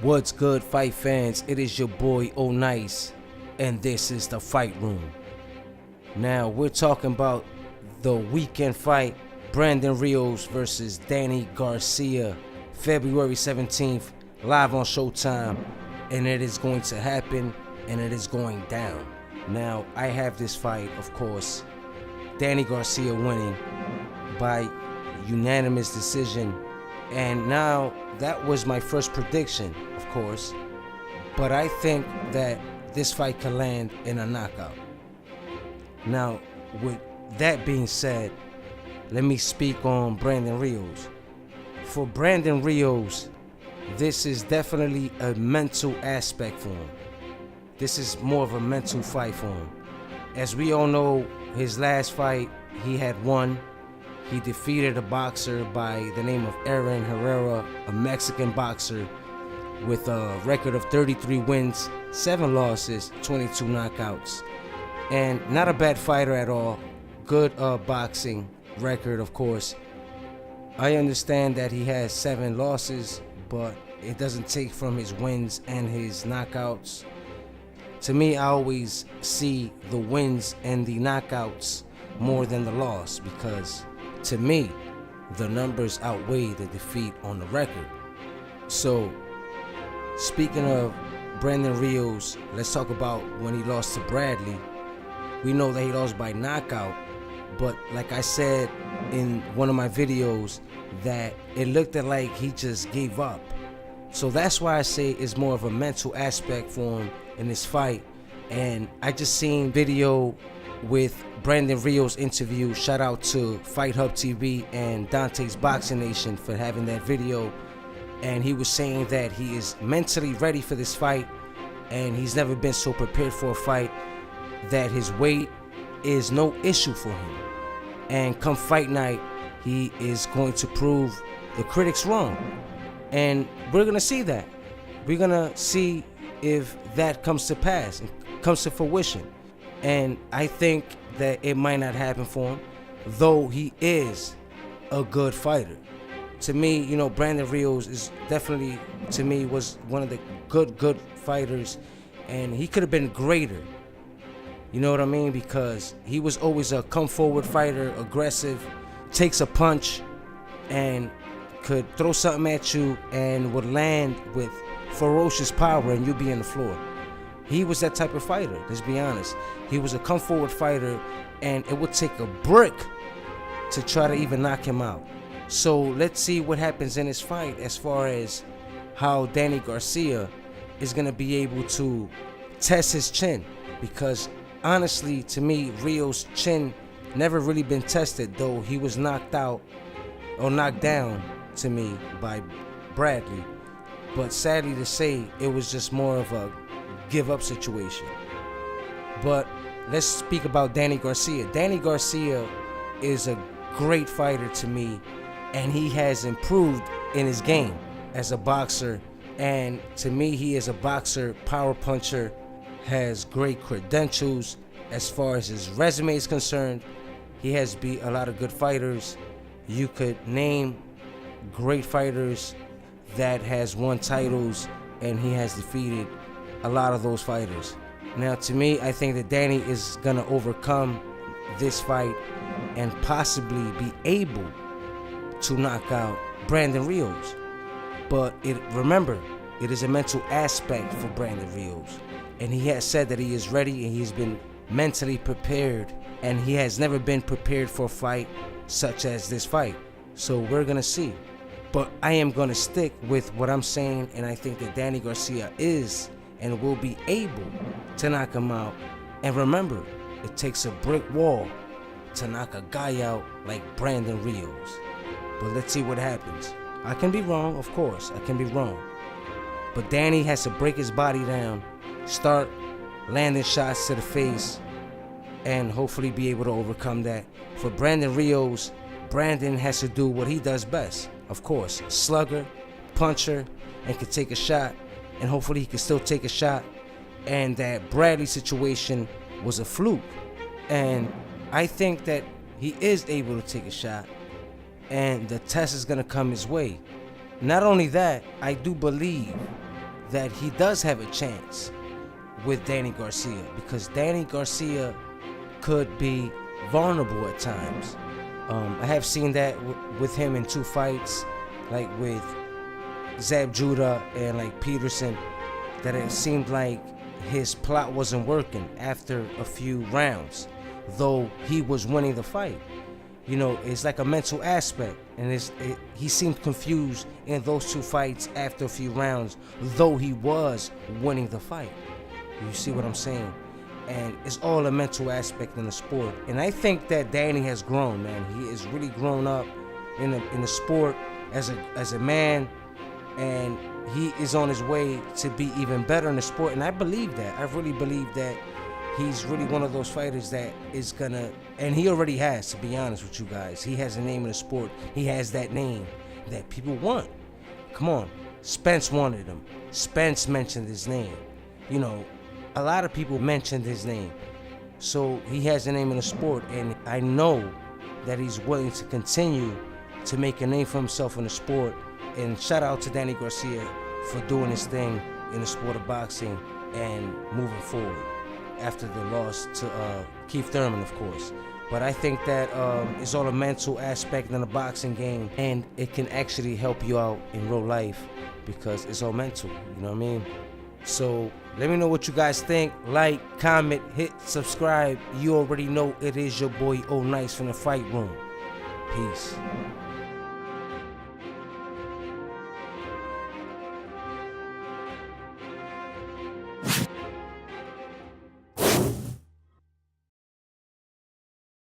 What's good, fight fans? It is your boy O Nice, and this is the Fight Room. Now we're talking about the weekend fight, Brandon Rios versus Danny Garcia, February 17th, live on Showtime, and it is going to happen, and it is going down. Now I have this fight, of course, Danny Garcia winning by unanimous decision, and now that was my first prediction, of course, but I think that this fight could land in a knockout. Now, with that being said, let me speak on Brandon Rios. For Brandon Rios, this is definitely a mental aspect for him. This is more of a mental fight for him. As we all know, his last fight, he had won. He defeated a boxer by the name of Aaron Herrera, a Mexican boxer with a record of 33 wins, 7 losses, 22 knockouts. And not a bad fighter at all. Good boxing record, of course. I understand that he has 7 losses, but it doesn't take from his wins and his knockouts. To me, I always see the wins and the knockouts more than the loss, because to me, the numbers outweigh the defeat on the record. So, speaking of Brandon Rios, let's talk about when he lost to Bradley. We know that he lost by knockout, but like I said in one of my videos, that it looked like he just gave up. So that's why I say it's more of a mental aspect for him in this fight. And I just seen video with Brandon Rios interview. Shout out to Fight Hub TV and Dante's Boxing Nation for having that video. And he was saying that he is mentally ready for this fight, and he's never been so prepared for a fight, that his weight is no issue for him. And come fight night, he is going to prove the critics wrong. And we're going to see that. We're going to see if that comes to pass, and comes to fruition. And I think that it might not happen for him, though he is a good fighter. To me, you know, Brandon Rios is definitely, to me, was one of the good fighters, and he could have been greater. You know what I mean? Because he was always a come forward fighter, aggressive, takes a punch, and could throw something at you and would land with ferocious power, and you'd be on the floor. He was that type of fighter, let's be honest. He was a come forward fighter, and it would take a brick to try to even knock him out. So let's see what happens in this fight as far as how Danny Garcia is going to be able to test his chin. Because honestly, to me, Rios' chin never really been tested, though he was knocked out or knocked down, to me, by Bradley. But sadly to say, it was just more of a give up situation. But let's speak about Danny Garcia. Danny Garcia is a great fighter to me, and he has improved in his game as a boxer. And to me, he is a boxer, power puncher, has great credentials as far as his resume is concerned. He has beat a lot of good fighters. You could name great fighters that has won titles, and he has defeated a lot of those fighters. Now, to me, I think that Danny is gonna overcome this fight and possibly be able to knock out Brandon Rios. But remember, it is a mental aspect for Brandon Rios, and he has said that he is ready and he's been mentally prepared, and he has never been prepared for a fight such as this fight. So we're gonna see. But I am gonna stick with what I'm saying, and I think that Danny Garcia is and will be able to knock him out. And remember, it takes a brick wall to knock a guy out like Brandon Rios. But let's see what happens. I can be wrong, of course, I can be wrong. But Danny has to break his body down, start landing shots to the face, and hopefully be able to overcome that. For Brandon Rios, Brandon has to do what he does best. Of course, slugger, puncher, and can take a shot, and hopefully he can still take a shot. And that Bradley situation was a fluke. And I think that he is able to take a shot, and the test is going to come his way. Not only that, I do believe that he does have a chance with Danny Garcia, because Danny Garcia could be vulnerable at times. I have seen that with him in 2 fights, like with Zab Judah and like Peterson, that it seemed like his plot wasn't working after a few rounds, though he was winning the fight. You know, it's like a mental aspect, and he seemed confused in those 2 fights after a few rounds, though he was winning the fight. You see what I'm saying? And it's all a mental aspect in the sport. And I think that Danny has grown, man. He has really grown up in the sport as a man, and he is on his way to be even better in the sport. And I believe that. I really believe that he's really one of those fighters that is gonna, and he already has, to be honest with you guys. He has a name in the sport. He has that name that people want. Come on. Spence wanted him. Spence mentioned his name. You know, a lot of people mentioned his name. So he has a name in the sport, and I know that he's willing to continue to make a name for himself in the sport. And shout out to Danny Garcia for doing his thing in the sport of boxing and moving forward after the loss to Keith Thurman, of course. But I think that it's all a mental aspect in the boxing game, and it can actually help you out in real life because it's all mental, you know what I mean? So let me know what you guys think. Like, comment, hit subscribe. You already know it is your boy O Nice from the Fight Room. Peace.